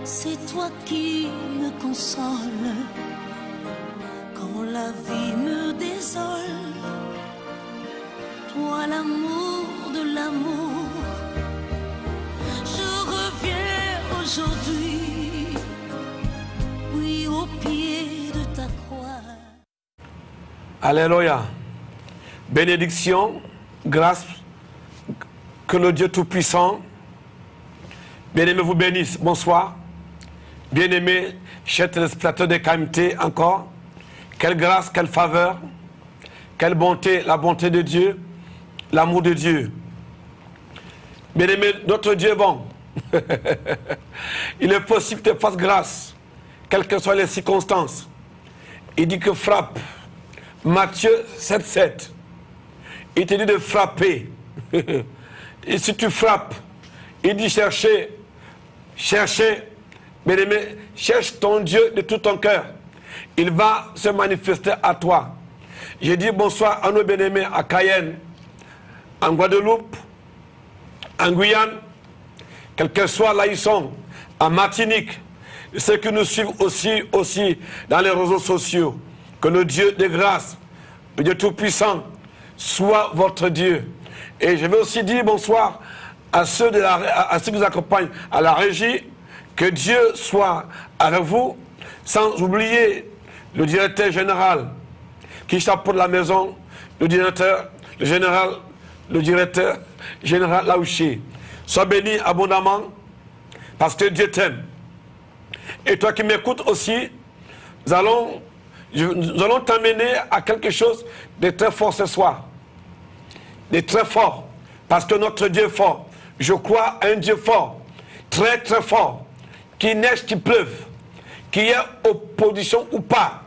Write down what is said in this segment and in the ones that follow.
C'est toi qui me consoles quand la vie me désole. Toi l'amour de l'amour, je reviens aujourd'hui, oui, au pied de ta croix. Alléluia. Bénédiction, grâce, que le Dieu Tout-Puissant, bien-aimé, vous bénisse. Bonsoir. Bien-aimé, chers téléspectateurs de KMT, encore. Quelle grâce, quelle faveur, quelle bonté, la bonté de Dieu, l'amour de Dieu. Bien-aimé, notre Dieu est bon. Il est possible que tu fasses grâce, quelles que soient les circonstances. Il dit que frappe. Matthieu 7,7. Il te dit de frapper. Et si tu frappes, il dit chercher, chercher, bien-aimé, cherche ton Dieu de tout ton cœur. Il va se manifester à toi. J'ai dit bonsoir à nos bien-aimés à Cayenne, en Guadeloupe, en Guyane, quel que soit là ils sont, en Martinique, ceux qui nous suivent aussi dans les réseaux sociaux. Que le Dieu de grâce, le Dieu Tout-Puissant, soit votre Dieu. Et je vais aussi dire bonsoir à ceux qui nous accompagnent à la régie. Que Dieu soit avec vous, sans oublier le directeur général qui chapeaute la maison, le directeur général Laouché. Sois béni abondamment parce que Dieu t'aime. Et toi qui m'écoutes aussi, nous allons t'amener à quelque chose de très fort ce soir. De très fort. Parce que notre Dieu est fort. Je crois à un Dieu fort. Très très fort. Qu'il neige, qu'il pleuve. Qu'il y ait opposition ou pas.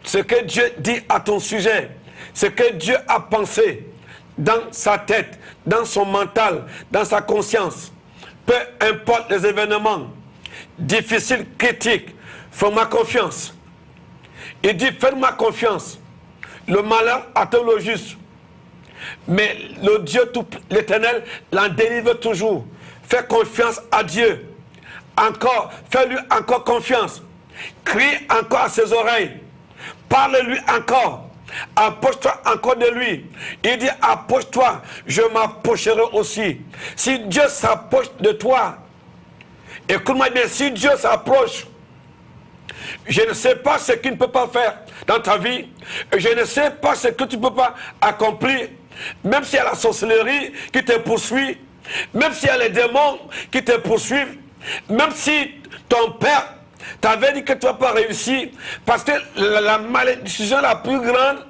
Ce que Dieu dit à ton sujet. Ce que Dieu a pensé dans sa tête, dans son mental, dans sa conscience. Peu importe les événements difficiles, critiques. Fais-moi confiance. Il dit, fais-moi confiance. Le malheur atteint le juste. Mais le Dieu l'Éternel l'en délivre toujours. Fais confiance à Dieu. Encore, fais-lui encore confiance. Crie encore à ses oreilles. Parle-lui encore. Approche-toi encore de lui. Il dit, approche-toi, je m'approcherai aussi. Si Dieu s'approche de toi, écoute-moi bien, si Dieu s'approche, je ne sais pas ce qu'il ne peut pas faire dans ta vie. Je ne sais pas ce que tu ne peux pas accomplir. Même s'il y a la sorcellerie qui te poursuit. Même s'il y a les démons qui te poursuivent. Même si ton père t'avait dit que tu ne vas pas réussir. Parce que la malédiction la plus grande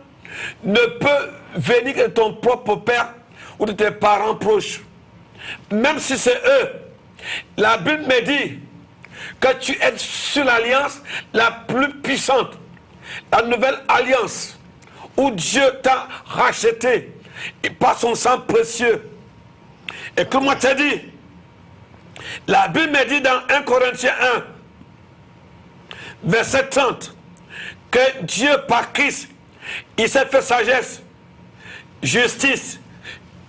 ne peut venir que de ton propre père ou de tes parents proches. Même si c'est eux. La Bible me dit que tu es sur l'alliance la plus puissante, la nouvelle alliance, où Dieu t'a racheté et par son sang précieux. Et comme moi t'ai dit, la Bible me dit dans 1 Corinthiens 1, verset 30, que Dieu par Christ, il s'est fait sagesse, justice,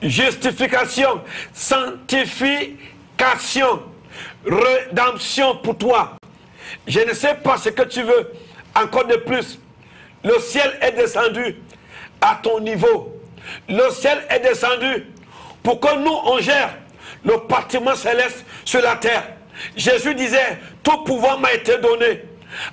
justification, sanctification, rédemption pour toi. Je ne sais pas ce que tu veux encore de plus. Le ciel est descendu à ton niveau. Le ciel est descendu pour que nous on gère le bâtiment céleste sur la terre. Jésus disait, tout pouvoir m'a été donné.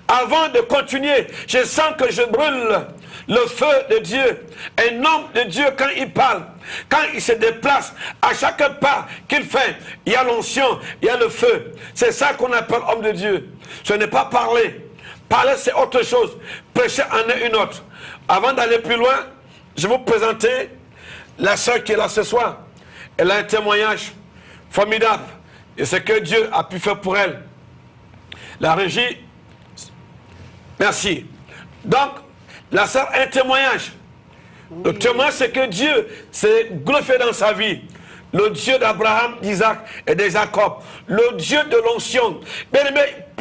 Avant de continuer, je sens que je brûle le feu de Dieu. Un homme de Dieu, quand il parle, quand il se déplace, à chaque pas qu'il fait, il y a l'onction, il y a le feu. C'est ça qu'on appelle homme de Dieu. Ce n'est pas parler. Parler, c'est autre chose. Prêcher en est une autre. Avant d'aller plus loin, je vais vous présenter la sœur qui est là ce soir. Elle a un témoignage formidable. Et c'est que Dieu a pu faire pour elle. La régie, merci. Donc, la sœur a un témoignage. Oui. Le témoignage, c'est que Dieu s'est glorifié dans sa vie. Le Dieu d'Abraham, d'Isaac et de Jacob. Le Dieu de l'onction. Mais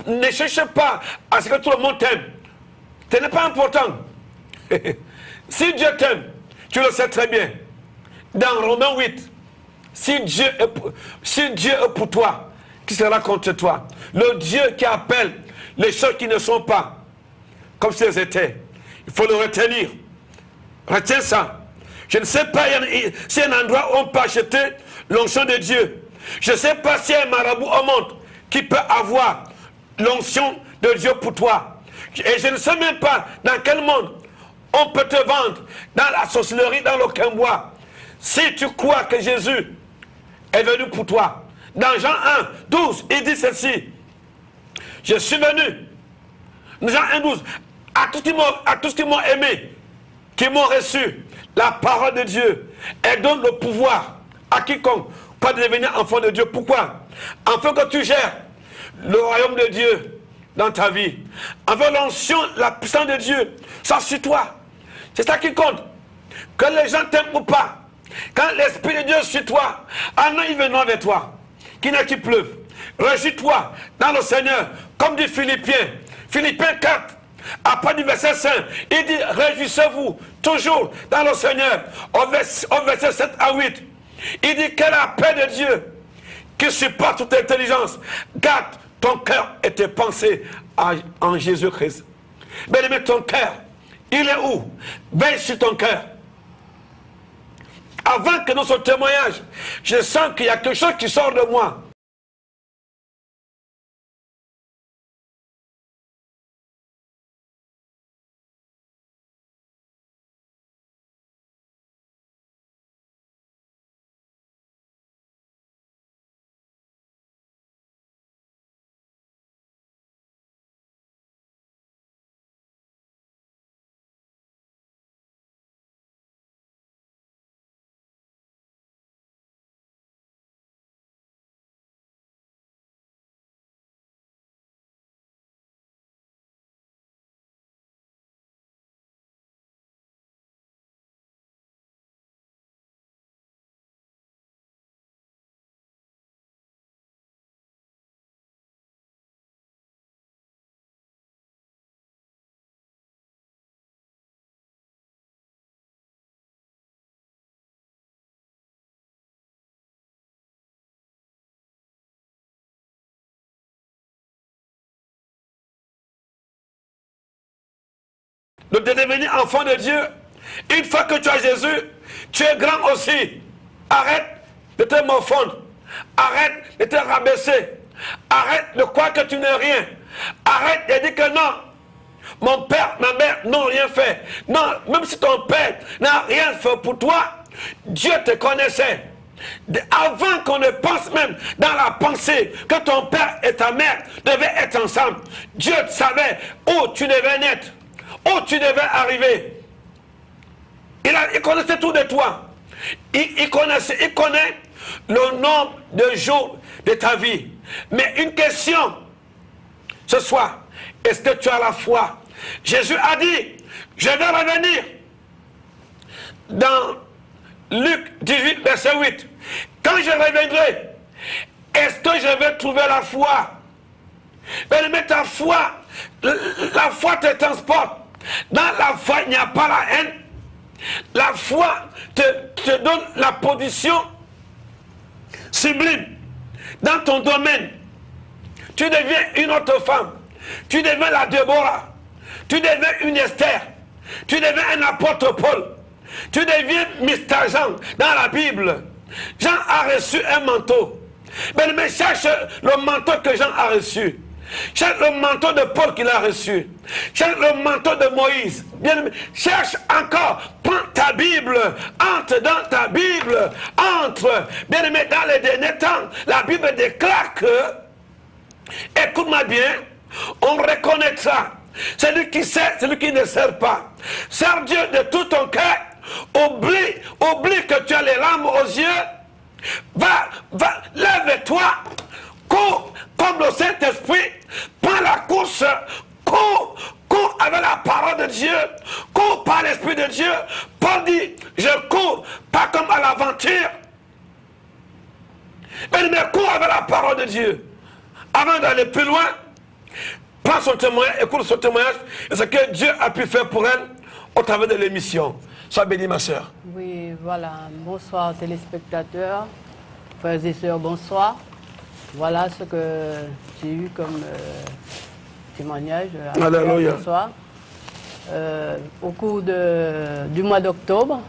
ne cherchez pas à ce que tout le monde t'aime. Ce n'est pas important. Si Dieu t'aime, tu le sais très bien. Dans Romains 8, si Dieu est pour toi, qui sera contre toi. Le Dieu qui appelle les choses qui ne sont pas comme si elles étaient. Il faut le retenir. Retiens ça. Je ne sais pas s'il y a un endroit où on peut acheter l'onction de Dieu. Je ne sais pas s'il y a un marabout au monde qui peut avoir l'onction de Dieu pour toi. Et je ne sais même pas dans quel monde on peut te vendre dans la sorcellerie, dans l'aucun bois. Si tu crois que Jésus est venu pour toi. Dans Jean 1, 12, il dit ceci. Je suis venu. Jean 1, 12. À tous qui m'ont aimé, qui m'ont reçu la parole de Dieu, elle donne le pouvoir à quiconque pas de devenir enfant de Dieu. Pourquoi? Afin que tu gères le royaume de Dieu dans ta vie. Afin l'onction, la puissance de Dieu soit sur toi. C'est ça qui compte. Que les gens t'aiment ou pas. Quand l'Esprit de Dieu est sur toi, un an il viendra vers toi. Qu'il n'est qui pleuve. Réjouis-toi dans le Seigneur. Comme dit Philippiens. Philippiens 4. Après du verset 5, il dit réjouissez-vous toujours dans le Seigneur. Au verset 7 à 8, il dit que la paix de Dieu qui supporte toute intelligence garde ton cœur et tes pensées en Jésus-Christ. Bien-aimé, ton cœur, il est où? Veille sur ton cœur. Avant que nous soyons témoignage, je sens qu'il y a quelque chose qui sort de moi. De devenir enfant de Dieu. Une fois que tu as Jésus, tu es grand aussi. Arrête de te morfondre. Arrête de te rabaisser. Arrête de croire que tu n'es rien. Arrête de dire que non. Mon père, ma mère n'ont rien fait. Non, même si ton père n'a rien fait pour toi, Dieu te connaissait. Avant qu'on ne pense même dans la pensée que ton père et ta mère devaient être ensemble, Dieu savait où tu devais naître. Où tu devais arriver. Il connaissait tout de toi. Il connaît le nombre de jours de ta vie. Mais une question ce soir, est-ce que tu as la foi? Jésus a dit, je vais revenir. Dans Luc 18, verset 8. Quand je reviendrai, est-ce que je vais trouver la foi? Mais ta foi, la foi te transporte. Dans la foi, il n'y a pas la haine. La foi te donne la position sublime dans ton domaine. Tu deviens une autre femme. Tu deviens la Déborah. Tu deviens une Esther. Tu deviens un apôtre Paul. Tu deviens Mr. Jean dans la Bible. Jean a reçu un manteau. Mais cherche le manteau que Jean a reçu. Cherche le manteau de Paul qu'il a reçu. Cherche le manteau de Moïse. Bien-aimé, cherche encore. Prends ta Bible. Entre dans ta Bible. Entre. Bien-aimé, dans les derniers temps, la Bible déclare que, écoute-moi bien, on reconnaîtra celui qui sert, celui qui ne sert pas. Sers Dieu de tout ton cœur. Oublie que tu as les larmes aux yeux. Lève-toi. Cours comme le Saint-Esprit. Prends la course. Cours avec la parole de Dieu. Cours par l'Esprit de Dieu. Paul dit, je cours pas comme à l'aventure. Mais cours avec la parole de Dieu. Avant d'aller plus loin, prends son témoignage, écoute son témoignage et ce que Dieu a pu faire pour elle au travers de l'émission. Sois bénie, ma soeur. Oui, voilà. Bonsoir téléspectateurs, frères et sœurs, bonsoir. Voilà ce que j'ai eu comme témoignage ce soir. Au cours du mois d'octobre,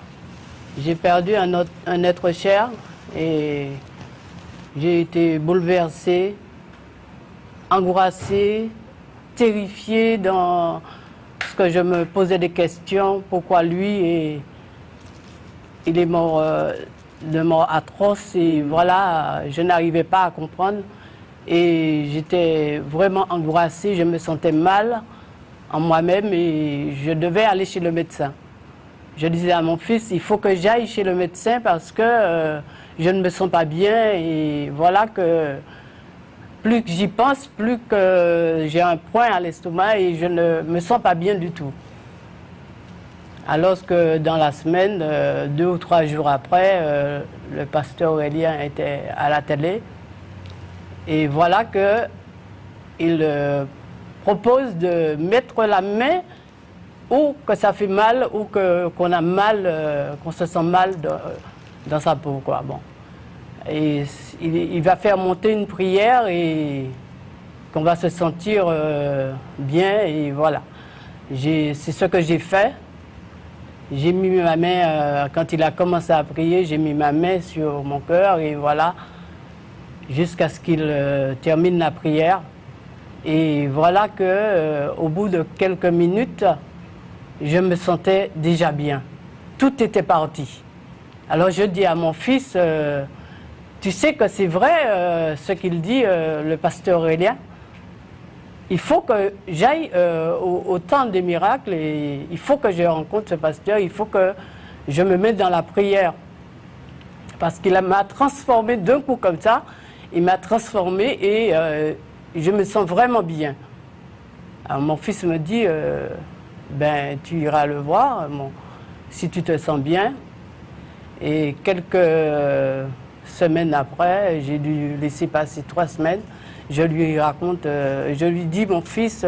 j'ai perdu un être cher et j'ai été bouleversée, angoissée, terrifiée dans ce que je me posais des questions. Pourquoi lui et il est mort de mort atroce et voilà, je n'arrivais pas à comprendre et j'étais vraiment angoissée, je me sentais mal en moi-même et je devais aller chez le médecin. Je disais à mon fils, il faut que j'aille chez le médecin parce que je ne me sens pas bien et voilà que plus que j'y pense, plus que j'ai un point à l'estomac et je ne me sens pas bien du tout. Alors que dans la semaine, 2 ou 3 jours après, le pasteur Aurélien était à la télé. Et voilà qu'il propose de mettre la main où que ça fait mal ou qu'on a mal, qu'on se sent mal dans sa peau, quoi. Bon. Et il va faire monter une prière et qu'on va se sentir bien et voilà. C'est ce que j'ai fait. J'ai mis ma main, quand il a commencé à prier, j'ai mis ma main sur mon cœur et voilà, jusqu'à ce qu'il termine la prière. Et voilà qu'au bout de quelques minutes, je me sentais déjà bien. Tout était parti. Alors je dis à mon fils, tu sais que c'est vrai ce qu'il dit, le pasteur Aurélien. Il faut que j'aille au temps des miracles et il faut que je rencontre ce pasteur, il faut que je me mette dans la prière. Parce qu'il m'a transformé d'un coup comme ça, il m'a transformé et je me sens vraiment bien. Alors mon fils me dit, ben tu iras le voir si tu te sens bien. Et quelques semaines après, j'ai dû laisser passer 3 semaines. Je lui raconte, je lui dis, mon fils,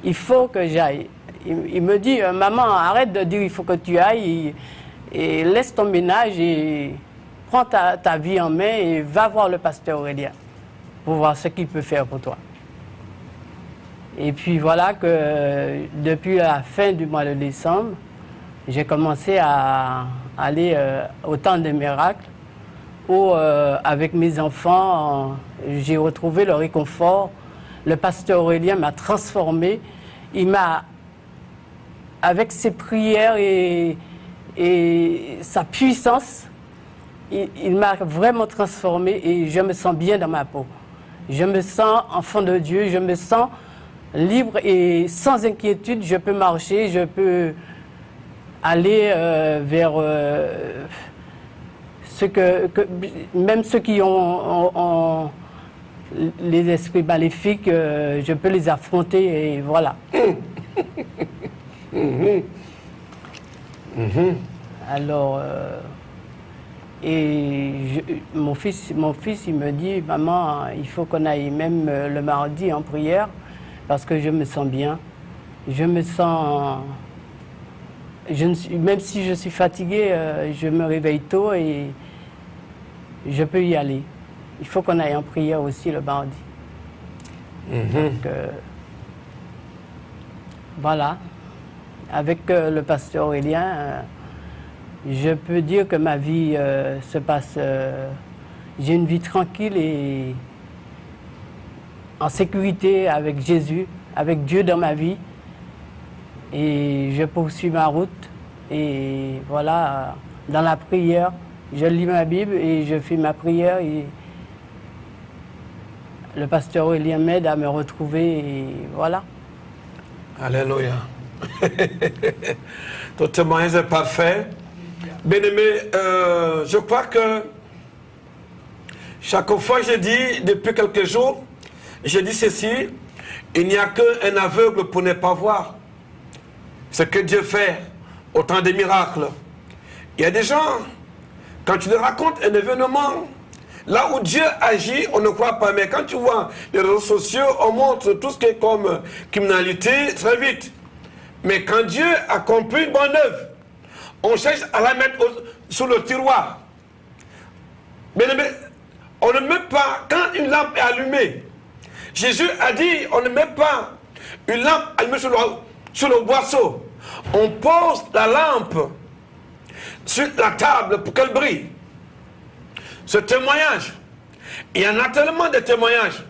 il faut que j'aille. Il me dit, maman, arrête de dire il faut que tu ailles et laisse ton ménage et prends ta vie en main et va voir le pasteur Aurélien pour voir ce qu'il peut faire pour toi. Et puis voilà que depuis la fin du mois de décembre, j'ai commencé à aller au temps des miracles où, avec mes enfants, j'ai retrouvé le réconfort. Le pasteur Aurélien m'a transformé. Il m'a, avec ses prières et sa puissance, il m'a vraiment transformé et je me sens bien dans ma peau. Je me sens enfant de Dieu, je me sens libre et sans inquiétude. Je peux marcher, je peux aller vers même ceux qui ont les esprits maléfiques, je peux les affronter et voilà. Alors, mon fils, il me dit, maman, il faut qu'on aille même le mardi en prière parce que je me sens bien. Je me sens... même si je suis fatiguée, je me réveille tôt et je peux y aller. Il faut qu'on aille en prière aussi le mardi. Donc, voilà. Avec le pasteur Aurélien, je peux dire que ma vie se passe... j'ai une vie tranquille et en sécurité avec Jésus, avec Dieu dans ma vie. Et je poursuis ma route et voilà, dans la prière, je lis ma Bible et je fais ma prière et le pasteur Aurélien m'aide à me retrouver et voilà. Alléluia. Ton témoignage est parfait. Bien-aimé, je crois que chaque fois je dis, depuis quelques jours, je dis ceci, il n'y a qu'un aveugle pour ne pas voir ce que Dieu fait au temps des miracles. Il y a des gens, quand tu leur racontes un événement, là où Dieu agit, on ne croit pas. Mais quand tu vois les réseaux sociaux, on montre tout ce qui est comme criminalité très vite. Mais quand Dieu accomplit une bonne œuvre, on cherche à la mettre sous le tiroir. Bien aimé, on ne met pas, quand une lampe est allumée, Jésus a dit, on ne met pas une lampe allumée sur le boisseau. On pose la lampe sur la table pour qu'elle brille. Ce témoignage, il y en a tellement de témoignages.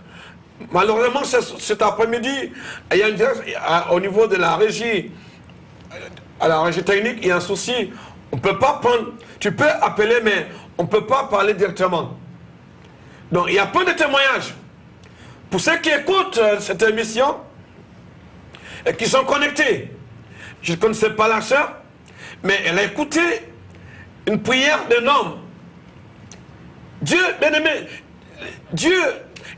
Malheureusement, cet après-midi, il y a au niveau de la régie, à la régie technique, il y a un souci. On ne peut pas prendre, tu peux appeler, mais on ne peut pas parler directement. Donc, il y a peu de témoignages. Pour ceux qui écoutent cette émission et qui sont connectés, je ne connaissais pas la sœur, mais elle a écouté une prière d'un homme. Dieu, bien aimé, Dieu,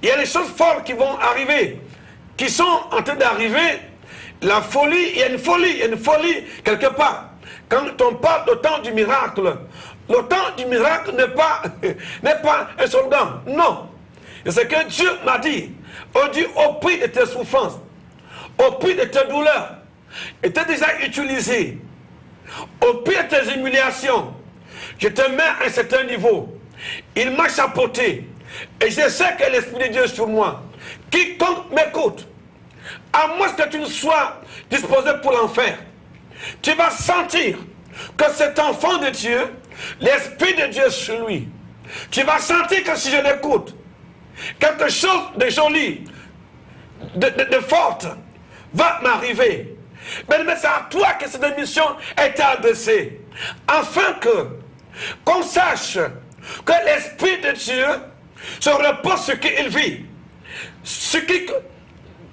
il y a des choses fortes qui vont arriver, qui sont en train d'arriver. La folie, il y a une folie quelque part. Quand on parle du temps du miracle, le temps du miracle n'est pas un slogan, non. C'est que Dieu m'a dit, au prix de tes souffrances, au prix de tes douleurs, était déjà utilisé, au prix de tes humiliations, je te mets à un certain niveau. Il m'a chapeauté, et je sais que l'Esprit de Dieu est sur moi. Quiconque m'écoute, à moins que tu ne sois disposé pour l'enfer, tu vas sentir que cet enfant de Dieu, l'Esprit de Dieu est sur lui. Tu vas sentir que si je l'écoute, quelque chose de joli, de forte, va m'arriver. Mais c'est à toi que cette émission est adressée, afin qu'on sache que l'Esprit de Dieu se repose sur qui il vit.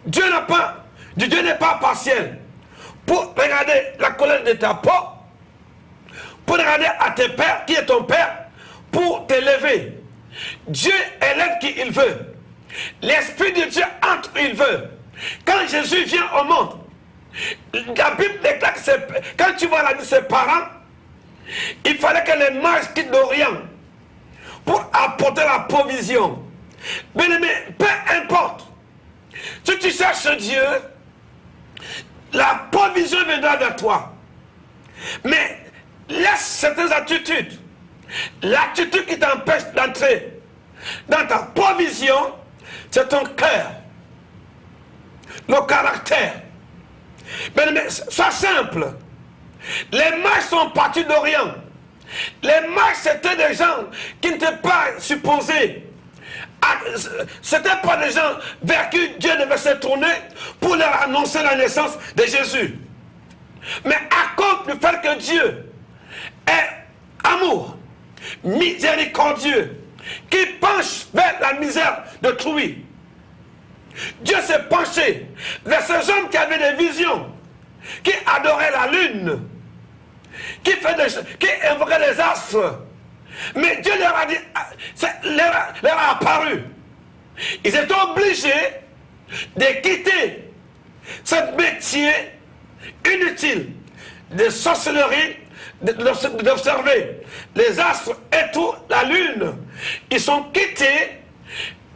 Dieu n'est pas partiel. Pour regarder la colère de ta peau, pour regarder à tes pères, qui est ton père, pour t'élever. Dieu élève qui il veut. L'Esprit de Dieu entre où il veut. Quand Jésus vient au monde, la Bible déclare que quand tu vois la vie de ses parents, il fallait que les mages quittent d'Orient pour apporter la provision. Mais peu importe. Si tu cherches Dieu, la provision viendra vers toi. Mais laisse certaines attitudes. L'attitude qui t'empêche d'entrer dans ta provision, c'est ton cœur. Le caractère. Mais sois simple. Les mages sont partis d'Orient. Les mages, c'était des gens qui n'étaient pas supposés. C'était pas des gens vers qui Dieu devait se tourner pour leur annoncer la naissance de Jésus. Mais à cause du fait que Dieu est amour, miséricordieux, qui penche vers la misère d'autrui, Dieu s'est penché vers ces hommes qui avaient des visions, qui adoraient la lune, qui invoquaient les astres. Mais Dieu leur a dit, leur a apparu. Ils étaient obligés de quitter ce métier inutile de sorcellerie, d'observer les astres et tout, la lune. Ils sont quittés,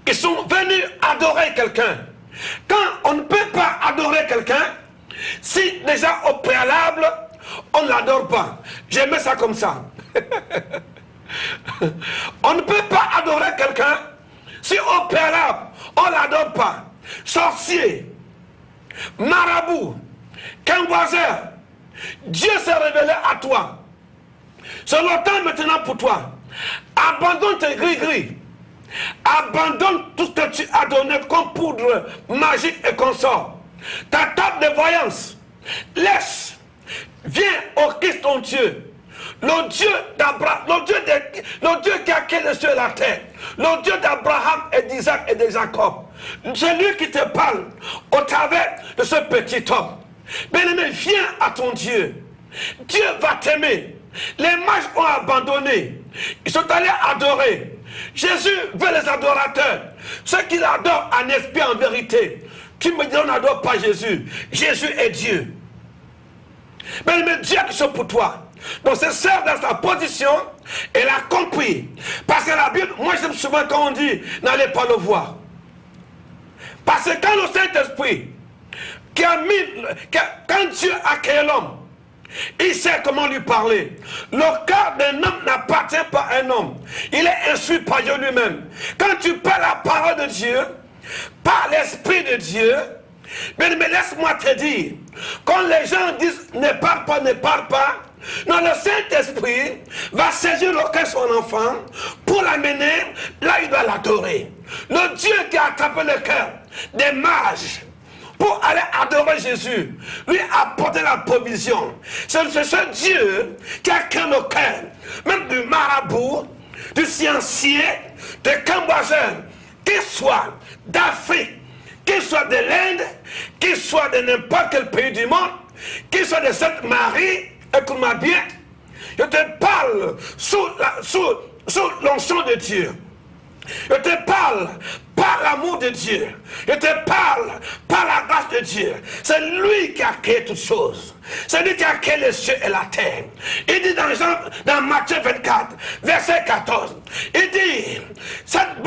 ils sont venus adorer quelqu'un. Quand on ne peut pas adorer quelqu'un, si déjà au préalable, on ne l'adore pas. J'aimais ça comme ça. On ne peut pas adorer quelqu'un si au préalable, on ne l'adore pas. Sorcier, marabout, camboiseur, Dieu s'est révélé à toi. C'est le temps maintenant pour toi. Abandonne tes gris-gris. Abandonne tout ce que tu as donné comme poudre magique et consort. Ta table de voyance. Laisse. Viens au Christ ton Dieu. Le Dieu d'Abraham, le Dieu qui a créé le ciel et la terre. Le Dieu d'Abraham et d'Isaac et de Jacob. C'est lui qui te parle au travers de ce petit homme. Bien-aimé, viens à ton Dieu. Dieu va t'aimer. Les mages ont abandonné. Ils sont allés adorer. Jésus veut les adorateurs. Ceux qui l'adorent en esprit, en vérité. Tu me dis, on n'adore pas Jésus. Jésus est Dieu. Mais Dieu qui sont pour toi. Donc c'est ça dans sa position, elle a compris. Parce que la Bible, moi j'aime souvent quand on dit, n'allez pas le voir. Parce que quand le Saint-Esprit, quand Dieu a créé l'homme, Il sait comment lui parler. Le cœur d'un homme n'appartient pas à un homme. Il est instruit par Dieu lui-même. Quand tu parles la parole de Dieu, par l'Esprit de Dieu, mais laisse-moi te dire, quand les gens disent ne parle pas, non, le Saint-Esprit va saisir le cœur de son enfant pour l'amener là il doit l'adorer. Le Dieu qui a attrapé le cœur des mages pour aller adorer Jésus, lui apporter la provision. C'est ce Dieu qui a créé le cœur, même du marabout, du sciencier, de Cambodgien, qu'il soit d'Afrique, qu'il soit de l'Inde, qu'il soit de n'importe quel pays du monde, qu'il soit de Sainte-Marie, écoute-moi bien, je te parle sous l'onction de Dieu. Je te parle par l'amour de Dieu. Je te parle par la grâce de Dieu. C'est lui qui a créé toutes choses. C'est lui qui a créé les cieux et la terre. Il dit dans Matthieu 24, verset 14, il dit, cette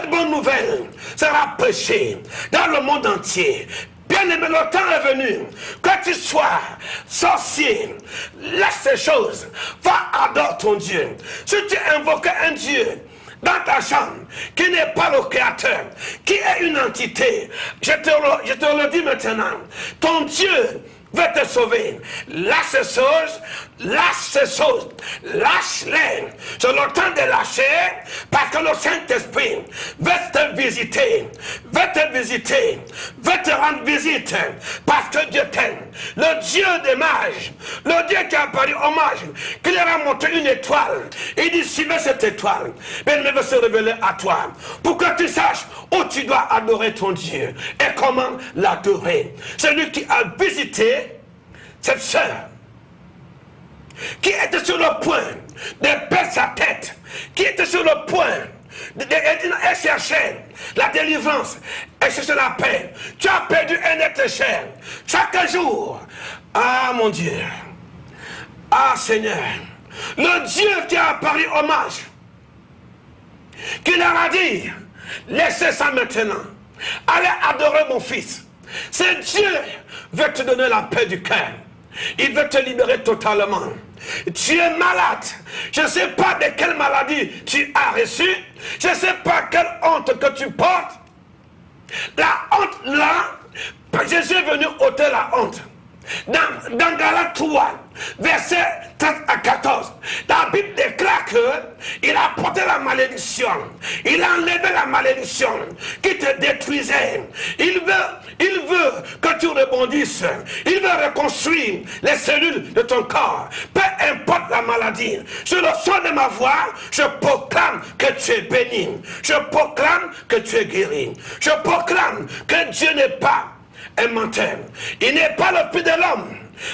bonne nouvelle sera prêchée dans le monde entier. Bien-aimé, le temps est venu que tu sois sorcier, laisse ces choses, va adorer ton Dieu. Si tu invoques un Dieu dans ta chambre qui n'est pas le créateur, qui est une entité, je te le dis maintenant, ton Dieu veut te sauver. Lâche ces choses, lâche-les. C'est le temps de lâcher parce que le Saint-Esprit veut te visiter, veut te rendre visite parce que Dieu t'aime. Le Dieu des mages, le Dieu qui a apparu aux mages, qui leur a montré une étoile, il dit suivez cette étoile, mais il veut se révéler à toi pour que tu saches où tu dois adorer ton Dieu et comment l'adorer. Celui qui a visité cette sœur qui était sur le point de perdre sa tête, qui était sur le point elle cherchait la délivrance, elle cherchait la paix. Tu as perdu un être cher chaque jour. Ah mon Dieu, ah Seigneur, le Dieu qui a apparu aux mages, qui leur a dit laissez ça maintenant, allez adorer mon fils. C'est Dieu veut te donner la paix du cœur. Il veut te libérer totalement. Tu es malade. Je ne sais pas de quelle maladie tu as reçu. Je ne sais pas quelle honte que tu portes. La honte là, Jésus est venu ôter la honte. Dans Galates 3, verset 13 à 14, la Bible déclare qu'il a porté la malédiction. Il a enlevé la malédiction qui te détruisait. Il veut que tu rebondisses. Il veut reconstruire les cellules de ton corps. Peu importe la maladie. Sur le son de ma voix, je proclame que tu es béni. Je proclame que tu es guéri. Je proclame que Dieu n'est pas un menteur. Il n'est pas le fils de l'homme,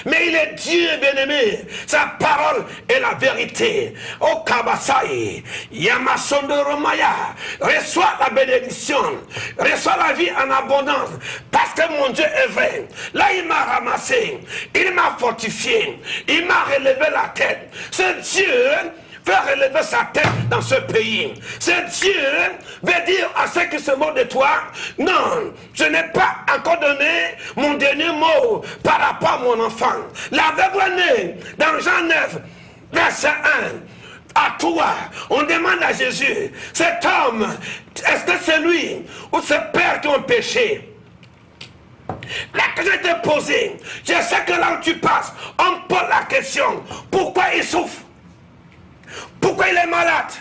mais il est Dieu bien-aimé. Sa parole est la vérité. Oh Kabasai, Yamasondo Romaya, reçois la bénédiction, reçois la vie en abondance, parce que mon Dieu est vrai. Là, il m'a ramassé, il m'a fortifié, il m'a relevé la tête. Ce Dieu veut relever sa tête dans ce pays. Ce Dieu veut dire à ceux qui se moquent de toi, non, je n'ai pas encore donné mon dernier mot par rapport à mon enfant. L'aveugle né dans Jean 9, verset 1. À toi, on demande à Jésus, cet homme, est-ce que c'est lui ou ses pères qui ont péché? La question était posée. Je sais que là où tu passes, on pose la question, pourquoi il souffre? Pourquoi il est malade?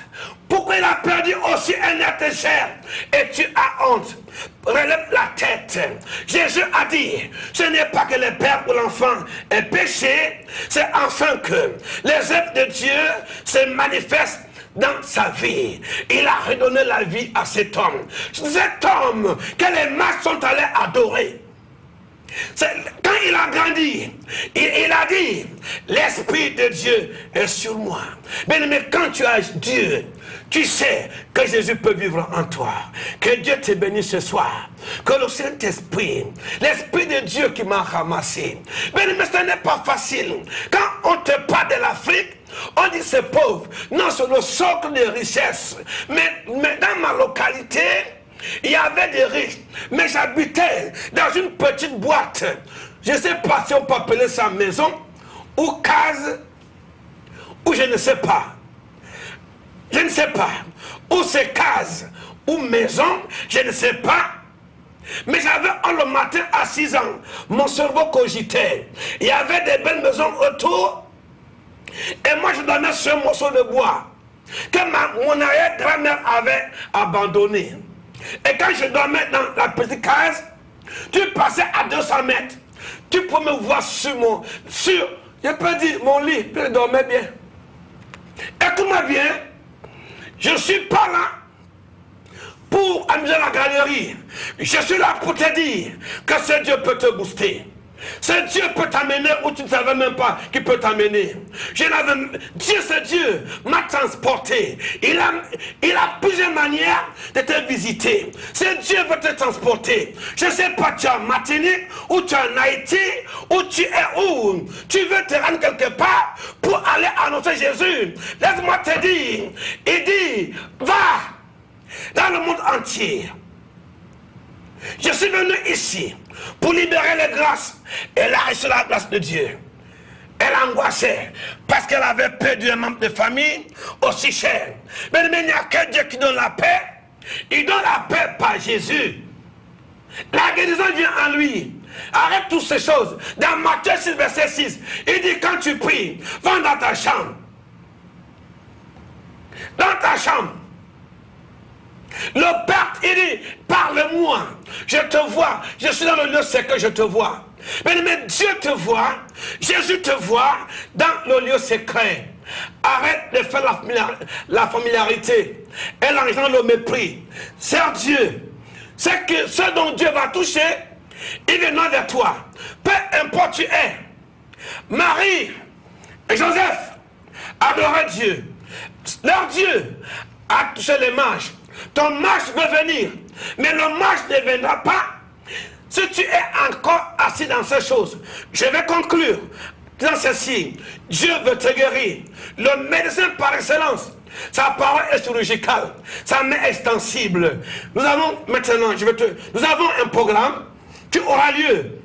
Pourquoi il a perdu aussi un être cher? Et tu as honte. Relève la tête. Jésus a dit, ce n'est pas que le père ou l'enfant est péché, c'est enfin que les œuvres de Dieu se manifestent dans sa vie. Il a redonné la vie à cet homme. Cet homme que les masses sont allés adorer. Quand il a grandi, il a dit, l'Esprit de Dieu est sur moi. Mais quand tu as Dieu, tu sais que Jésus peut vivre en toi. Que Dieu te bénisse ce soir. Que le Saint-Esprit, l'Esprit de Dieu qui m'a ramassé. Mais ce n'est pas facile. Quand on te parle de l'Afrique, on dit c'est pauvre. Non, c'est le socle de richesse. Mais dans ma localité, il y avait des riches, mais j'habitais dans une petite boîte je ne sais pas si on peut appeler ça maison, ou case, ou je ne sais pas. Je ne sais pas. Ou c'est case, ou maison, je ne sais pas. Mais j'avais le matin à 6 ans, mon cerveau cogitait. Il y avait des belles maisons autour. Et moi je dormais sur un morceau de bois que mon arrière-grand-mère avait abandonné. Et quand je dormais dans la petite case, tu passais à 200 mètres. Tu pouvais me voir sur je peux dire, mon lit, puis je dormais bien. Écoute-moi bien, je ne suis pas là pour amuser la galerie. Je suis là pour te dire que ce Dieu peut te booster. Ce Dieu peut t'amener où tu ne savais même pas qu'il peut t'amener. Ce Dieu m'a transporté. Il a plusieurs manières de te visiter. Ce Dieu veut te transporter. Je ne sais pas, tu es en Martinique, ou tu es en Haïti, ou tu es où. Tu veux te rendre quelque part pour aller annoncer Jésus. Laisse-moi te dire. Il dit, va dans le monde entier. Je suis venu ici pour libérer les grâces. Elle a reçu la grâce de Dieu. Elle angoissait parce qu'elle avait perdu un membre de famille aussi cher. Mais il n'y a que Dieu qui donne la paix. Il donne la paix par Jésus. La guérison vient en lui. Arrête toutes ces choses. Dans Matthieu 6, verset 6, il dit quand tu pries, va dans ta chambre. Dans ta chambre. Le Père, il dit, parle-moi, je te vois, je suis dans le lieu secret, je te vois. Mais Dieu te voit, Jésus te voit dans le lieu secret. Arrête de faire la familiarité et l'argent, le mépris. Sers Dieu. C'est que ce dont Dieu va toucher, il viendra vers toi. Peu importe tu es. Marie et Joseph adoraient Dieu. Leur Dieu a touché les mages. Ton mage veut venir, mais le mage ne viendra pas si tu es encore assis dans ces choses. Je vais conclure dans ceci. Dieu veut te guérir. Le médecin par excellence, sa parole est chirurgicale, sa main est extensible. Nous avons maintenant, nous avons un programme qui aura lieu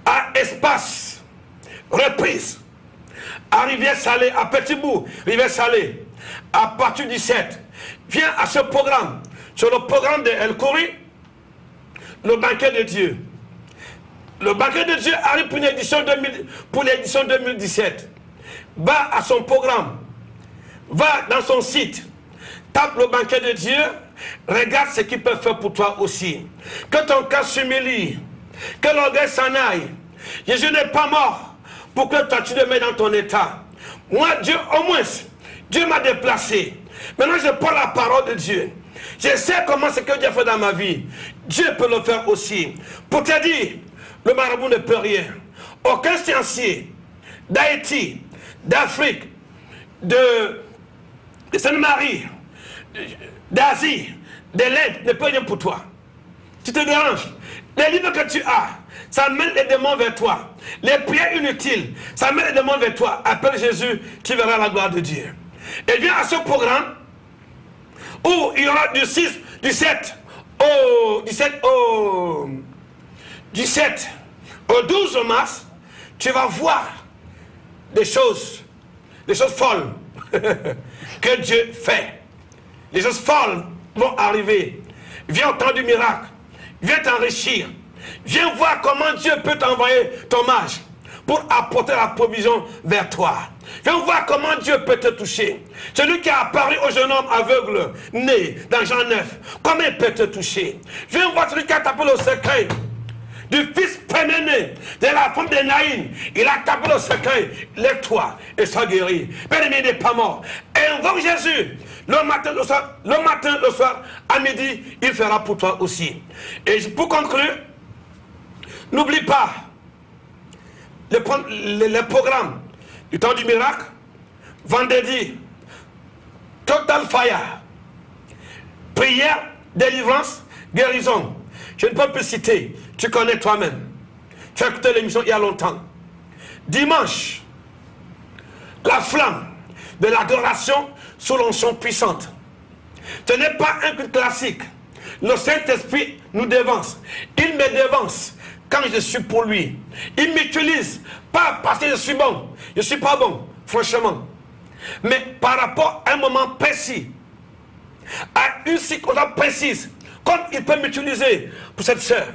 à Espace Reprise, à Rivière-Salée, à Petit-Bourg, Rivière-Salée, à partir du 7. Viens à ce programme, sur le programme de El Khoury, le banquet de Dieu. Le banquet de Dieu arrive pour l'édition 2017. Va à son programme, va dans son site, tape le banquet de Dieu, regarde ce qu'il peut faire pour toi aussi. Que ton cœur s'humilie, que l'orgueil s'en aille. Jésus n'est pas mort pour que toi tu te mets dans ton état. Moi, Dieu, au moins, Dieu m'a déplacé. Maintenant, je prends la parole de Dieu. Je sais comment ce que Dieu a fait dans ma vie. Dieu peut le faire aussi. Pour te dire, le marabout ne peut rien. Aucun scientifique d'Haïti, d'Afrique, de Sainte-Marie, d'Asie, de l'Inde ne peut rien pour toi. Tu te déranges. Les livres que tu as, ça mène les démons vers toi. Les prières inutiles, ça mène les démons vers toi. Appelle Jésus, tu verras la gloire de Dieu. Et viens à ce programme où il y aura du 7 au 12 mars, tu vas voir des choses folles que Dieu fait. Les choses folles vont arriver. Viens au temps du miracle. Viens t'enrichir. Viens voir comment Dieu peut t'envoyer ton mage pour apporter la provision vers toi. Viens voir comment Dieu peut te toucher. Celui qui a apparu au jeune homme aveugle, né dans Jean 9, comment il peut te toucher. Viens voir celui qui a tapé le secret du fils préméné de la femme de Naïn. Il a tapé le secret. Lève-toi et sois guéri. Bien-aimé n'est pas mort. Invoque Jésus. Le matin, le soir, à midi, il fera pour toi aussi. Et pour conclure, n'oublie pas les programmes du temps du miracle, vendredi, Total Fire, prière, délivrance, guérison. Je ne peux plus citer, tu connais toi-même. Tu as écouté l'émission il y a longtemps. Dimanche, la flamme de l'adoration sous l'onction puissante. Ce n'est pas un culte classique. Le Saint-Esprit nous dévance. Il me dévance quand je suis pour lui. Il m'utilise, pas parce que je suis bon. Je ne suis pas bon, franchement. Mais par rapport à un moment précis, à une circonstance précise, comme il peut m'utiliser pour cette sœur,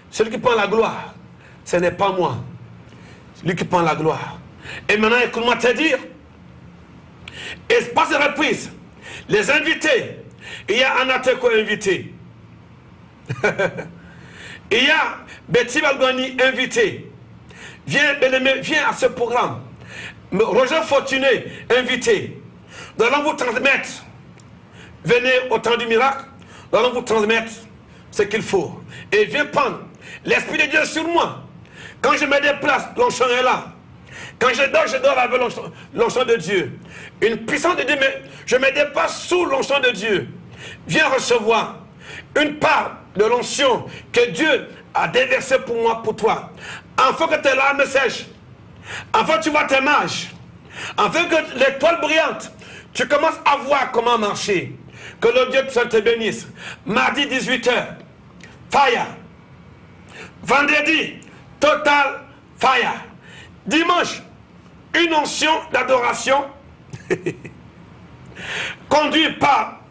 celui qui prend la gloire, ce n'est pas moi. Celui qui prend la gloire. Et maintenant, écoute-moi te dire, espace de reprise, les invités, il y a Anateko invité. Il y a Betty Balbani invité. Viens, bien-aimé, viens à ce programme. Roger Fortuné invité. Nous allons vous transmettre. Venez au temps du miracle. Nous allons vous transmettre ce qu'il faut. Et viens prendre l'Esprit de Dieu sur moi. Quand je me déplace, l'onction est là. Quand je dors avec l'onction de Dieu. Une puissance de Dieu, mais je me dépasse sous l'onction de Dieu. Viens recevoir une part de l'onction que Dieu a déversée pour moi, pour toi. Afin que tes larmes sèchent. Afin que tu vois tes mages. Afin que l'étoile brillante, tu commences à voir comment marcher. Que le Dieu te bénisse. Mardi 18h, fire. Vendredi, total fire. Dimanche, une onction d'adoration conduite par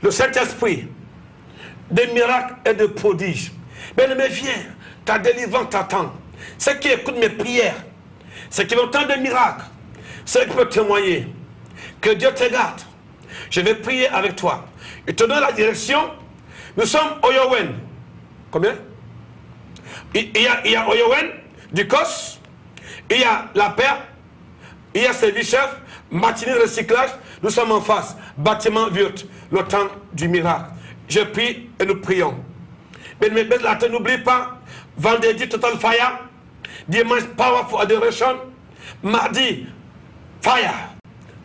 le Saint-Esprit, des miracles et de prodiges. Bien-aimé, viens, ta délivrance t'attend. Ceux qui écoutent mes prières, ceux qui ont tant de miracles, ceux qui peuvent témoigner, que Dieu te garde. Je vais prier avec toi. Je te donne la direction. Nous sommes au Yowen. Combien? Il y a au Yowen, du COS, il y a la paire, il y a service chef, matinée de recyclage. Nous sommes en face, bâtiment Virt, le temps du miracle. Je prie et nous prions. Mais n'oublie pas, vendredi Total Fire, dimanche Powerful Adoration, mardi Fire.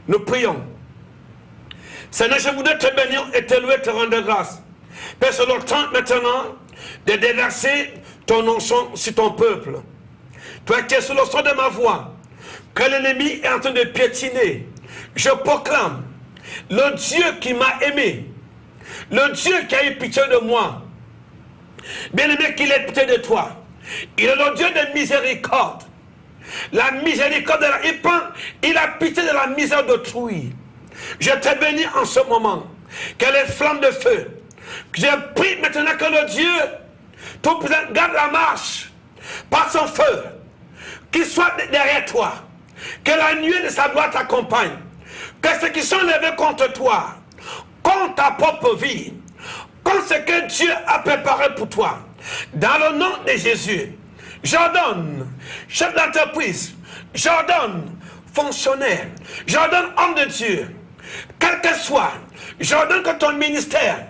Nous prions. Seigneur, je voudrais te bénir et te louer, te rendre grâce. Père, c'est le temps maintenant de déverser ton onction sur ton peuple. Toi qui es sous le son de ma voix, que l'ennemi est en train de piétiner, je proclame le Dieu qui m'a aimé, le Dieu qui a eu pitié de moi, bien-aimé, qu'il ait pitié de toi. Il est le Dieu de miséricorde. La miséricorde, il a pitié de la misère d'autrui. Je te bénis en ce moment, que les flammes de feu, je prie maintenant que le Dieu Tout-Puissant garde la marche par son feu, qu'il soit derrière toi, que la nuée de sa gloire t'accompagne, que ceux qui sont levés contre toi, contre ta propre vie, contre ce que Dieu a préparé pour toi, dans le nom de Jésus, j'ordonne, chef d'entreprise, j'ordonne, fonctionnaire, j'ordonne, homme de Dieu, quel que soit, j'ordonne que ton ministère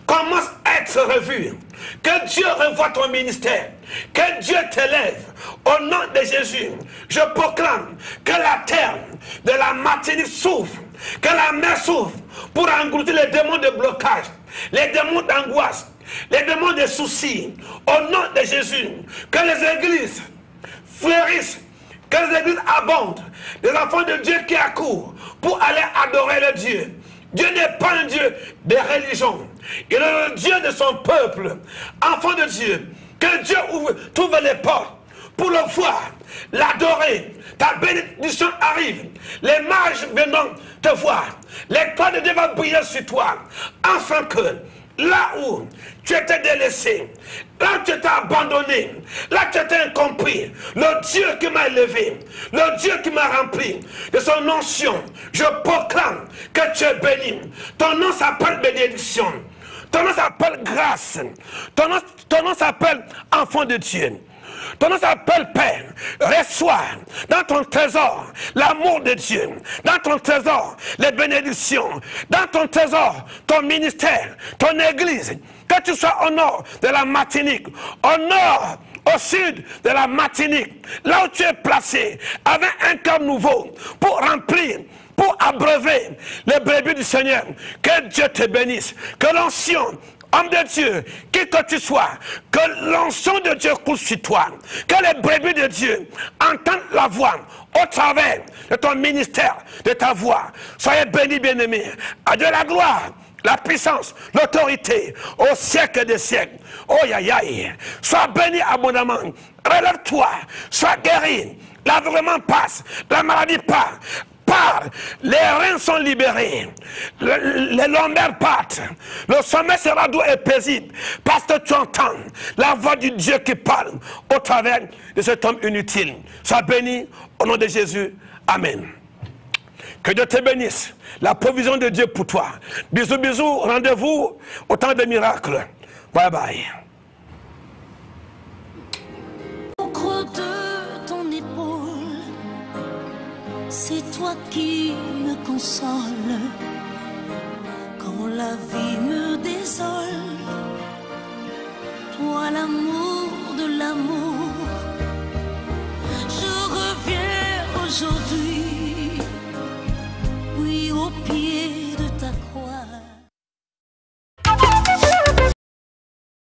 commence à être revu, que Dieu revoie ton ministère, que Dieu t'élève, au nom de Jésus. Je proclame que la terre de la Martinique s'ouvre, que la mer s'ouvre pour engloutir les démons de blocage, les démons d'angoisse, les démons de soucis, au nom de Jésus. Que les églises fleurissent, que les églises abondent, les enfants de Dieu qui accourent pour aller adorer le Dieu. Dieu n'est pas un Dieu de religion, il est le Dieu de son peuple, enfant de Dieu. Que Dieu t'ouvre les portes pour le voir, l'adorer. Ta bénédiction arrive, les mages venant te voir, l'étoile de Dieu va briller sur toi, afin que là où tu étais délaissé, là où tu étais abandonné, là où tu étais incompris, le Dieu qui m'a élevé, le Dieu qui m'a rempli de son onction, je proclame que tu es béni. Ton nom s'appelle bénédiction, ton nom s'appelle grâce, ton nom s'appelle enfant de Dieu. Ton nom s'appelle Père. Reçois dans ton trésor l'amour de Dieu. Dans ton trésor les bénédictions. Dans ton trésor ton ministère, ton église. Que tu sois au nord de la Martinique, au nord, au sud de la Martinique, là où tu es placé, avec un cœur nouveau pour remplir, pour abreuver les brebis du Seigneur. Que Dieu te bénisse. Que l'onction, homme de Dieu, qui que tu sois, que l'onction de Dieu coule sur toi, que les brebis de Dieu entendent la voix au travers de ton ministère, de ta voix. Soyez bénis, bien-aimés. À Dieu la gloire la puissance, l'autorité au siècle des siècles. Oh aïe aïe. Sois béni abondamment. Relève-toi. Sois guéri. L'aveuglement passe. La maladie part. Les reins sont libérés. Les lombaires partent. Le sommeil sera doux et paisible. Parce que tu entends la voix du Dieu qui parle au travers de cet homme inutile. Sois béni au nom de Jésus. Amen. Que Dieu te bénisse. La provision de Dieu pour toi. Bisous, bisous. Rendez-vous au temps des miracles. Bye bye. Au creux de ton épaule, c'est toi qui me console. Quand la vie me désole, toi l'amour de l'amour.